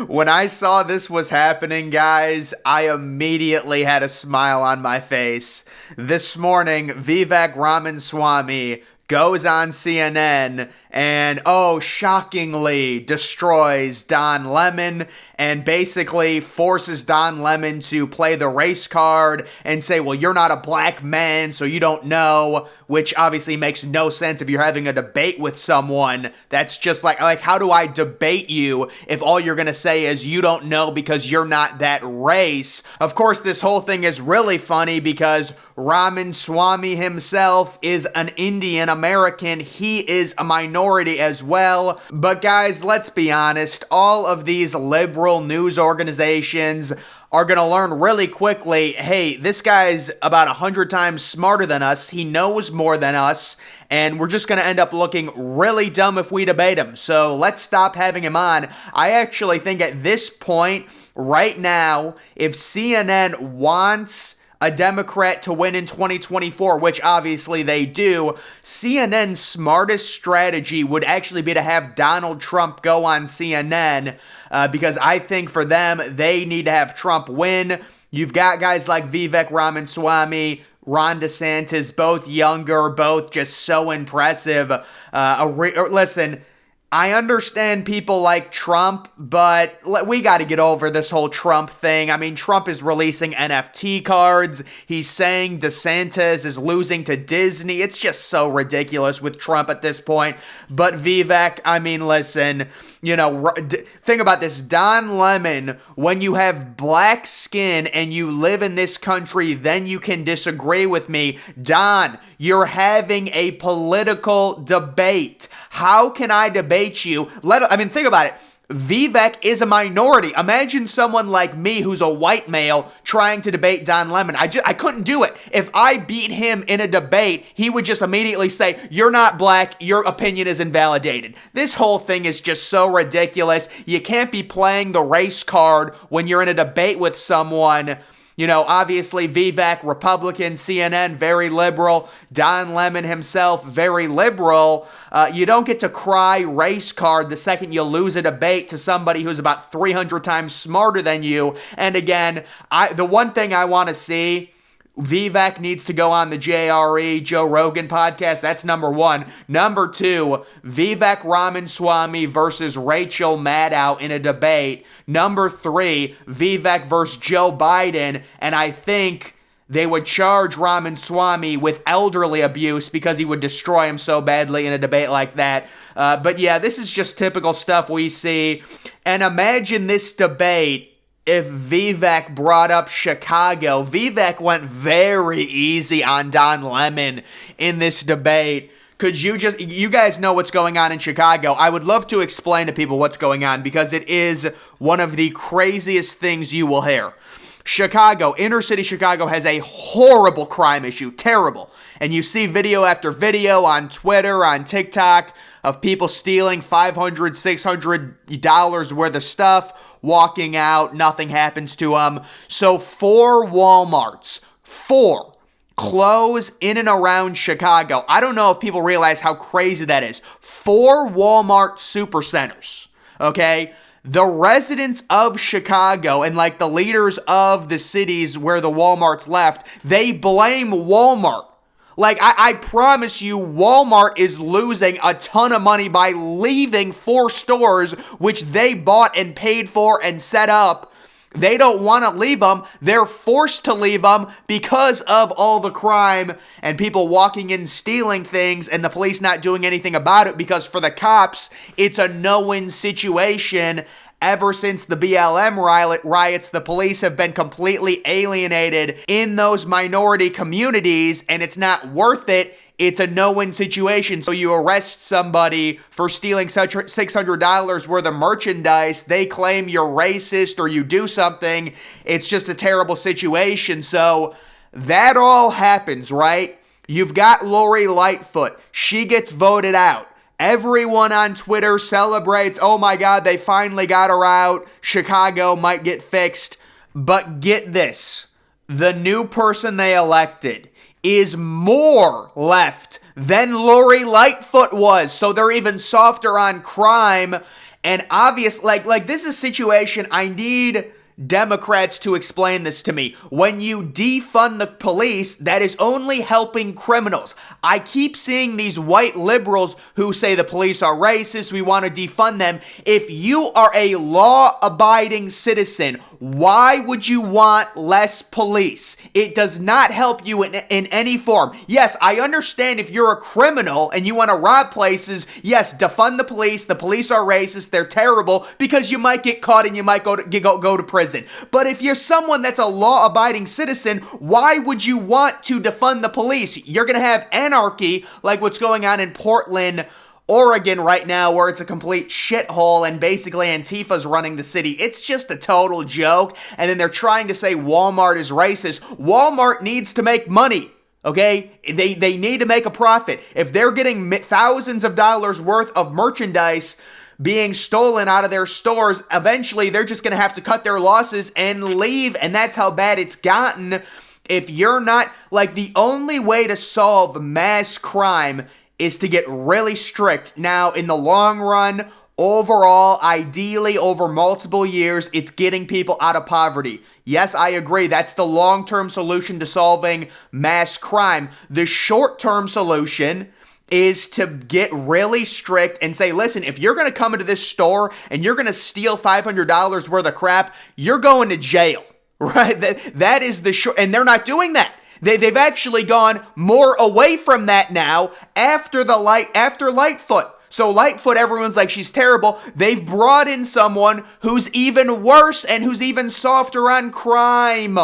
When I saw this was happening, guys, I immediately had a smile on my face. This morning, Vivek Ramaswamy goes on CNN and, shockingly destroys Don Lemon and basically forces Don Lemon to play the race card and say, well, you're not a black man, so you don't know, which obviously makes no sense if you're having a debate with someone. That's just like how do I debate you if all you're going to say is you don't know because you're not that race? Of course, this whole thing is really funny because Ramaswamy himself is an Indian American. He is a minority as well. But guys, let's be honest, all of these liberal news organizations are going to learn really quickly, hey, this guy's about 100 times smarter than us. He knows more than us, and we're just going to end up looking really dumb if we debate him. So let's stop having him on. I actually think at this point, right now, if CNN wants a Democrat to win in 2024, which obviously they do, CNN's smartest strategy would actually be to have Donald Trump go on CNN because I think for them, they need to have Trump win. You've got guys like Vivek Ramaswamy, Ron DeSantis, both younger, both just so impressive. Listen, I understand people like Trump, but we got to get over this whole Trump thing. I mean, Trump is releasing NFT cards. He's saying DeSantis is losing to Disney. It's just so ridiculous with Trump at this point. But Vivek, I mean, listen, think about this. Don Lemon, when you have black skin and you live in this country, then you can disagree with me. Don, you're having a political debate. How can I debate you? Think about it. Vivek is a minority. Imagine someone like me who's a white male trying to debate Don Lemon. I couldn't do it. If I beat him in a debate, he would just immediately say, you're not black, your opinion is invalidated. This whole thing is just so ridiculous. You can't be playing the race card when you're in a debate with someone. Obviously Vivek, Republican, CNN, very liberal. Don Lemon himself, very liberal. You don't get to cry race card the second you lose a debate to somebody who's about 300 times smarter than you. And again, the one thing I want to see, Vivek needs to go on the JRE, Joe Rogan podcast. That's number one. Number two, Vivek Ramaswamy versus Rachel Maddow in a debate. Number three, Vivek versus Joe Biden. And I think they would charge Ramaswamy with elderly abuse because he would destroy him so badly in a debate like that. But yeah, this is just typical stuff we see. And imagine this debate if Vivek brought up Chicago. Vivek went very easy on Don Lemon in this debate. You guys know what's going on in Chicago. I would love to explain to people what's going on because it is one of the craziest things you will hear. Chicago, inner city Chicago has a horrible crime issue, terrible. And you see video after video on Twitter, on TikTok of people stealing $500, $600 worth of stuff, walking out, nothing happens to them. So 4 Walmarts, close in and around Chicago. I don't know if people realize how crazy that is. 4 Walmart supercenters, okay? The residents of Chicago and the leaders of the cities where the Walmarts left, they blame Walmart. I promise you, Walmart is losing a ton of money by leaving 4 stores, which they bought and paid for and set up. They don't want to leave them. They're forced to leave them because of all the crime and people walking in stealing things and the police not doing anything about it because for the cops, it's a no-win situation. Ever since the BLM riots, the police have been completely alienated in those minority communities, and it's not worth it. It's a no-win situation. So you arrest somebody for stealing $600 worth of merchandise. They claim you're racist or you do something. It's just a terrible situation. So that all happens, right? You've got Lori Lightfoot. She gets voted out. Everyone on Twitter celebrates, oh my God, they finally got her out. Chicago might get fixed. But get this, the new person they elected is more left than Lori Lightfoot was. So they're even softer on crime. And obvious, like this is a situation I need Democrats to explain this to me. When you defund the police, that is only helping criminals. I keep seeing these white liberals who say the police are racist, we want to defund them. If you are a law-abiding citizen, why would you want less police? It does not help you in any form. Yes, I understand if you're a criminal and you want to rob places, yes, defund the police are racist, they're terrible, because you might get caught and you might go to prison. But if you're someone that's a law-abiding citizen, why would you want to defund the police? You're going to have anarchy like what's going on in Portland, Oregon right now, where it's a complete shithole and basically Antifa's running the city. It's just a total joke. And then they're trying to say Walmart is racist. Walmart needs to make money. Okay, they need to make a profit. If they're getting thousands of dollars worth of merchandise being stolen out of their stores, eventually they're just going to have to cut their losses and leave. And that's how bad it's gotten. If you're not, like, the only way to solve mass crime is to get really strict. Now, in the long run, overall, ideally over multiple years, it's getting people out of poverty. Yes, I agree. That's the long-term solution to solving mass crime. The short-term solution is to get really strict and say, listen, if you're going to come into this store and you're going to steal $500 worth of crap, you're going to jail, right? That is the short, and they're not doing that. They've actually gone more away from that now after Lightfoot. So Lightfoot, everyone's like, she's terrible. They've brought in someone who's even worse and who's even softer on crime.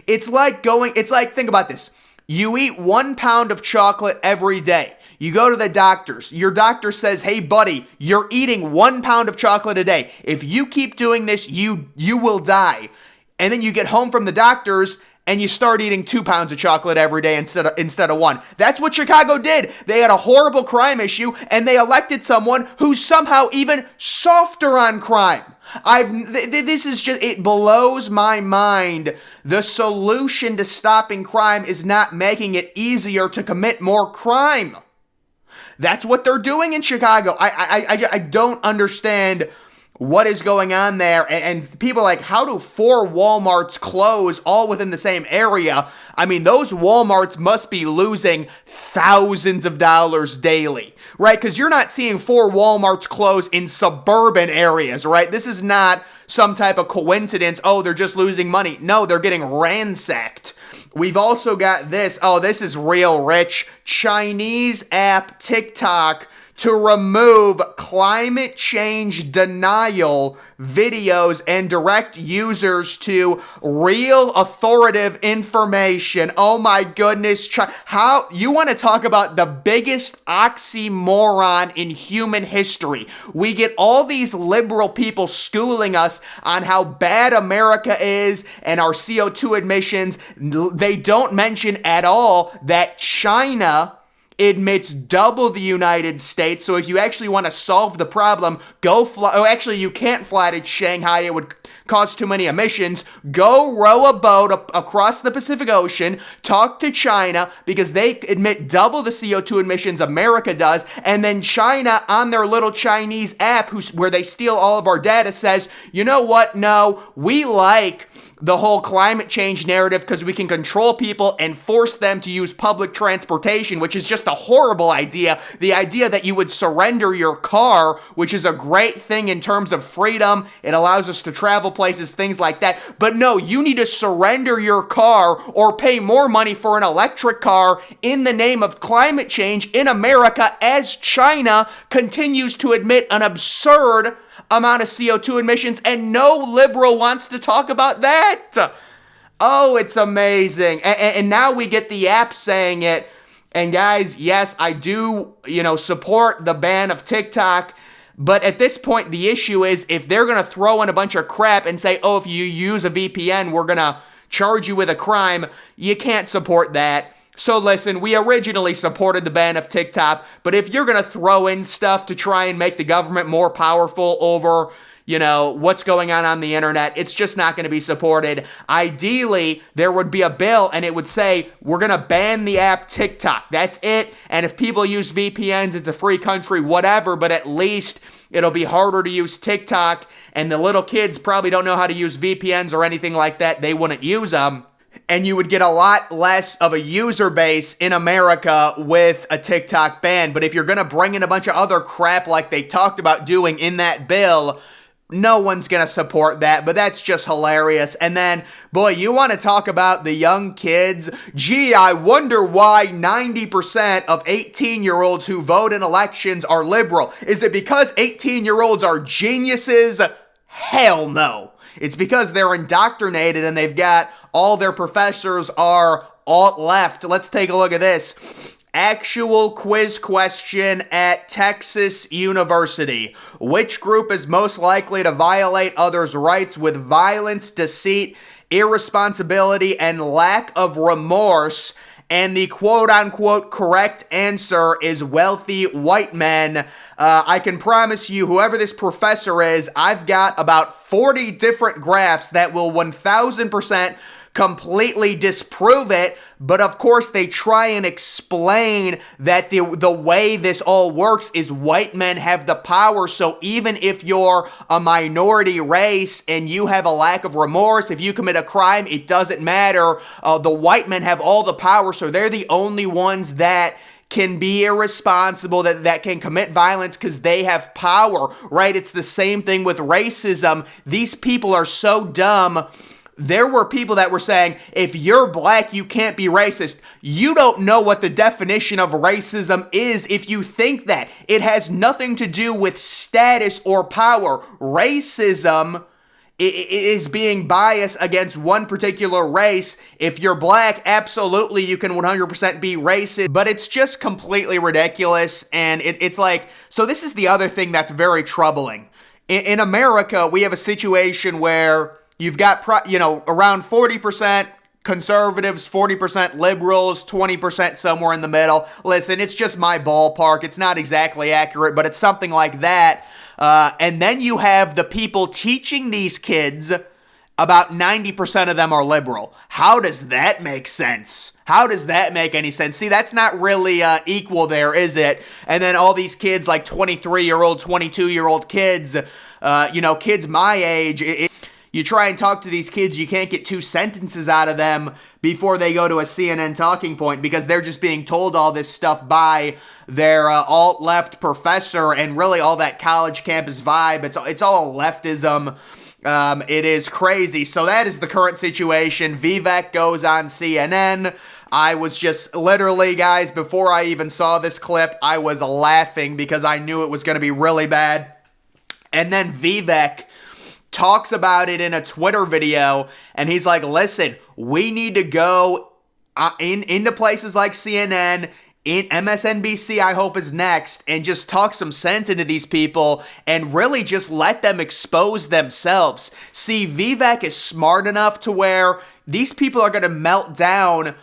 Think about this. You eat 1 pound of chocolate every day. You go to the doctors. Your doctor says, hey, buddy, you're eating 1 pound of chocolate a day. If you keep doing this, you will die. And then you get home from the doctors and you start eating 2 pounds of chocolate every day instead of 1. That's what Chicago did. They had a horrible crime issue and they elected someone who's somehow even softer on crime. It blows my mind. The solution to stopping crime is not making it easier to commit more crime. That's what they're doing in Chicago. I don't understand what is going on there. And people are like, how do 4 Walmarts close all within the same area? I mean, those Walmarts must be losing thousands of dollars daily, right? Because you're not seeing 4 Walmarts close in suburban areas, right? This is not some type of coincidence. Oh, they're just losing money. No, they're getting ransacked. We've also got this. Oh, this is real rich. Chinese app TikTok to remove climate change denial videos and direct users to real authoritative information. Oh my goodness. How you want to talk about the biggest oxymoron in human history? We get all these liberal people schooling us on how bad America is and our CO2 emissions. They don't mention at all that China emits double the United States. So if you actually want to solve the problem, you can't fly to Shanghai. It would cause too many emissions. Go row a boat across the Pacific Ocean. Talk to China because they emit double the CO2 emissions America does. And then China on their little Chinese app where they steal all of our data says, you know what? No, we like the whole climate change narrative because we can control people and force them to use public transportation, which is just a horrible idea. The idea that you would surrender your car, which is a great thing in terms of freedom. It allows us to travel places, things like that. But no, you need to surrender your car or pay more money for an electric car in the name of climate change in America as China continues to emit an absurd amount of CO2 emissions, and no liberal wants to talk about that. Oh, it's amazing. And now we get the app saying it. And guys, yes, I do, support the ban of TikTok. But at this point, the issue is if they're going to throw in a bunch of crap and say, oh, if you use a VPN, we're going to charge you with a crime, you can't support that. So listen, we originally supported the ban of TikTok, but if you're going to throw in stuff to try and make the government more powerful over, what's going on the internet, it's just not going to be supported. Ideally, there would be a bill and it would say, we're going to ban the app TikTok. That's it. And if people use VPNs, it's a free country, whatever, but at least It'll be harder to use TikTok, and the little kids probably don't know how to use VPNs or anything like that. They wouldn't use them. And you would get a lot less of a user base in America with a TikTok ban. But if you're going to bring in a bunch of other crap like they talked about doing in that bill, no one's going to support that, but that's just hilarious. And then, boy, you want to talk about the young kids? Gee, I wonder why 90% of 18-year-olds who vote in elections are liberal. Is it because 18-year-olds are geniuses? Hell no. It's because they're indoctrinated and they've got all their professors are alt-left. Let's take a look at this. Actual quiz question at Texas University. Which group is most likely to violate others' rights with violence, deceit, irresponsibility, and lack of remorse? And the quote-unquote correct answer is wealthy white men. I can promise you, whoever this professor is, I've got about 40 different graphs that will 1,000% completely disprove it, but of course they try and explain that the way this all works is white men have the power, so even if you're a minority race and you have a lack of remorse, if you commit a crime, it doesn't matter. The white men have all the power, so they're the only ones that can be irresponsible, that can commit violence because they have power, right? It's the same thing with racism. These people are so dumb. There were people that were saying, if you're black, you can't be racist. You don't know what the definition of racism is if you think that. It has nothing to do with status or power. Racism is being biased against one particular race. If you're black, absolutely, you can 100% be racist, but it's just completely ridiculous. And it's like, so this is the other thing that's very troubling. In America, we have a situation where you've got, around 40% conservatives, 40% liberals, 20% somewhere in the middle. Listen, it's just my ballpark. It's not exactly accurate, but it's something like that. And then you have the people teaching these kids, about 90% of them are liberal. How does that make sense? How does that make any sense? See, that's not really equal there, is it? And then all these kids, like 23-year-old, 22-year-old kids, kids my age, you try and talk to these kids, you can't get 2 sentences out of them before they go to a CNN talking point because they're just being told all this stuff by their alt-left professor and really all that college campus vibe. It's all leftism. It is crazy. So that is the current situation. Vivek goes on CNN. I was just literally, guys, before I even saw this clip, I was laughing because I knew it was going to be really bad. And then Vivek talks about it in a Twitter video, and he's like, listen, we need to go into places like CNN, in MSNBC, I hope is next, and just talk some sense into these people and really just let them expose themselves. See, Vivek is smart enough to where these people are going to melt down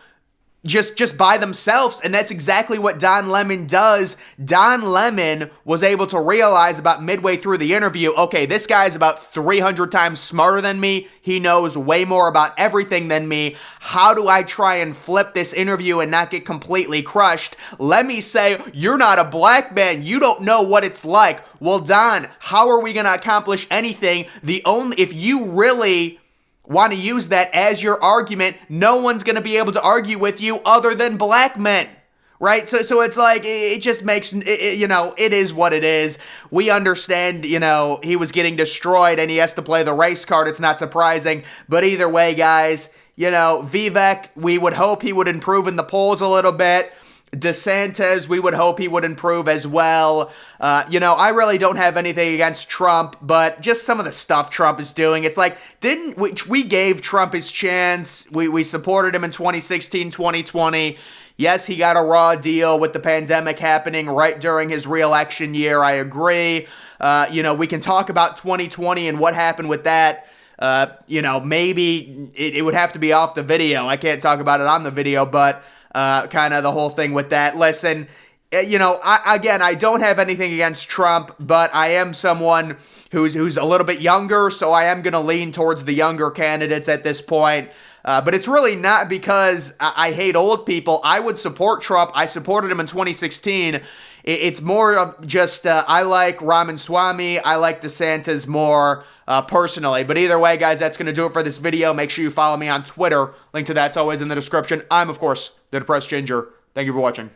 just by themselves, and that's exactly what Don Lemon does. Don Lemon was able to realize about midway through the interview, okay, this guy's about 300 times smarter than me. He knows way more about everything than me. How do I try and flip this interview and not get completely crushed? Let me say, you're not a black man. You don't know what it's like. Well, Don, how are we going to accomplish anything? If you really want to use that as your argument, no one's going to be able to argue with you other than black men, right? So it's like, it just makes, it is what it is. We understand, he was getting destroyed and he has to play the race card. It's not surprising. But either way, guys, Vivek, we would hope he would improve in the polls a little bit. DeSantis, we would hope he would improve as well. I really don't have anything against Trump, but just some of the stuff Trump is doing. It's like, we gave Trump his chance. We supported him in 2016, 2020. Yes, he got a raw deal with the pandemic happening right during his re-election year. I agree. We can talk about 2020 and what happened with that. Maybe it would have to be off the video. I can't talk about it on the video, but kind of the whole thing with that. Listen, I don't have anything against Trump, but I am someone who's a little bit younger, so I am going to lean towards the younger candidates at this point. But it's really not because I hate old people. I would support Trump. I supported him in 2016. It's more of just I like Ramaswamy. I like DeSantis more personally. But either way, guys, that's going to do it for this video. Make sure you follow me on Twitter. Link to that's always in the description. I'm, of course, the Depressed Ginger. Thank you for watching.